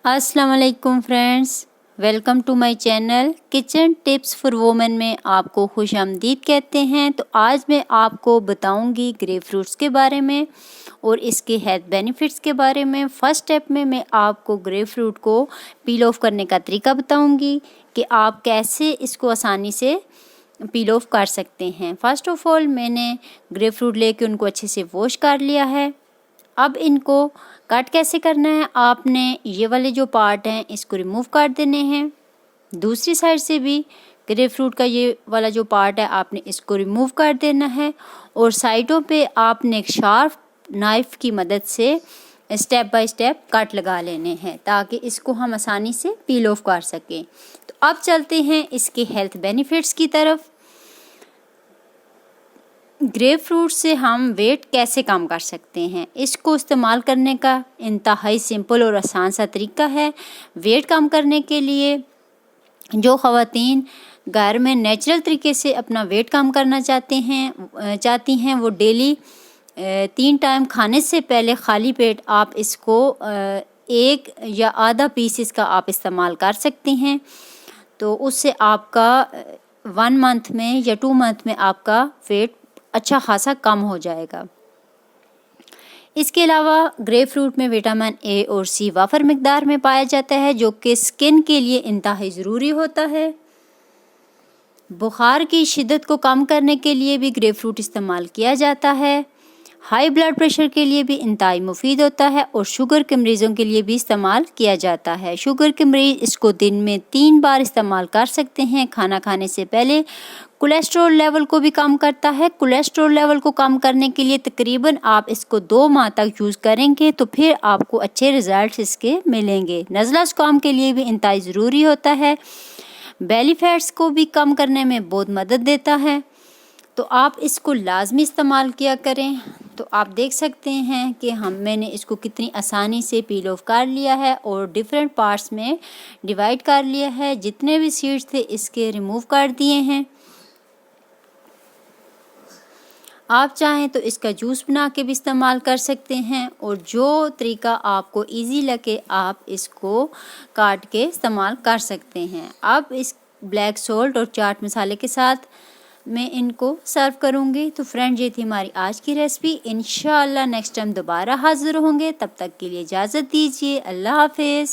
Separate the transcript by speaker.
Speaker 1: अस्सलाम वालेकुम friends, welcome to my channel kitchen tips for women में आपको खुशामदीद कहते हैं। तो आज मैं आपको बताऊंगी ग्रेप फ्रूट्स के बारे में और इसके हेल्थ बेनिफिट्स के बारे में। फर्स्ट स्टेप में मैं आपको ग्रेप फ्रूट को पील ऑफ करने का तरीका बताऊंगी कि आप कैसे इसको आसानी से पील ऑफ कर सकते हैं। फर्स्ट ऑफ ऑल मैंने ग्रेप फ्रूट लेके उनको अच्छे से वॉश कर लिया है। अब इनको कट कैसे करना है, आपने ये वाले जो पार्ट हैं इसको रिमूव कर देने हैं। दूसरी साइड से भी ग्रेप फ्रूट का ये वाला जो पार्ट है आपने इसको रिमूव कर देना है और साइडों पे आपने एक शार्प नाइफ की मदद से स्टेप बाय स्टेप कट लगा लेने हैं ताकि इसको हम आसानी से पील ऑफ कर सकें। तो अब चलते हैं इसके हेल्थ बेनिफिट्स की तरफ। ग्रेप फ्रूट से हम वेट कैसे कम कर सकते हैं, इसको इस्तेमाल करने का इंतहाई सिंपल और आसान सा तरीका है। वेट कम करने के लिए जो ख़वातीन घर में नेचुरल तरीके से अपना वेट कम करना चाहती हैं वो डेली 3 टाइम खाने से पहले खाली पेट आप इसको 1 या आधा पीस इसका आप इस्तेमाल कर सकती हैं। तो उससे आपका 1 मंथ में या 2 मंथ में आपका वेट अच्छा खासा कम हो जाएगा। इसके अलावा ग्रेप फ्रूट में विटामिन ए और सी वाफर मिकदार में पाया जाता है जो कि स्किन के लिए इंतहाई ज़रूरी होता है। बुखार की शिद्दत को कम करने के लिए भी ग्रेप फ्रूट इस्तेमाल किया जाता है। हाई ब्लड प्रेशर के लिए भी इंतहाई मुफीद होता है और शुगर के मरीज़ों के लिए भी इस्तेमाल किया जाता है। शुगर के मरीज़ इसको दिन में 3 बार इस्तेमाल कर सकते हैं खाना खाने से पहले। कोलेस्ट्रॉल लेवल को भी कम करता है। कोलेस्ट्रॉल लेवल को कम करने के लिए तकरीबन आप इसको 2 माह तक यूज़ करेंगे तो फिर आपको अच्छे रिजल्ट्स इसके मिलेंगे। नज़ला ज़ुकाम के लिए भी इंतहाई ज़रूरी होता है। बेली फैट्स को भी कम करने में बहुत मदद देता है। तो आप इसको लाजमी इस्तेमाल किया करें। तो आप देख सकते हैं कि मैंने इसको कितनी आसानी से पील ऑफ कर लिया है और डिफरेंट पार्ट्स में डिवाइड कर लिया है। जितने भी सीड्स थे इसके रिमूव कर दिए हैं। आप चाहें तो इसका जूस बना के भी इस्तेमाल कर सकते हैं और जो तरीका आपको इजी लगे आप इसको काट के इस्तेमाल कर सकते हैं। अब इस ब्लैक सॉल्ट और चाट मसाले के साथ मैं इनको सर्व करूंगी। तो फ्रेंड, ये थी हमारी आज की रेसिपी। इंशाअल्लाह नेक्स्ट टाइम दोबारा हाजिर होंगे। तब तक के लिए इजाज़त दीजिए। अल्लाह हाफिज़।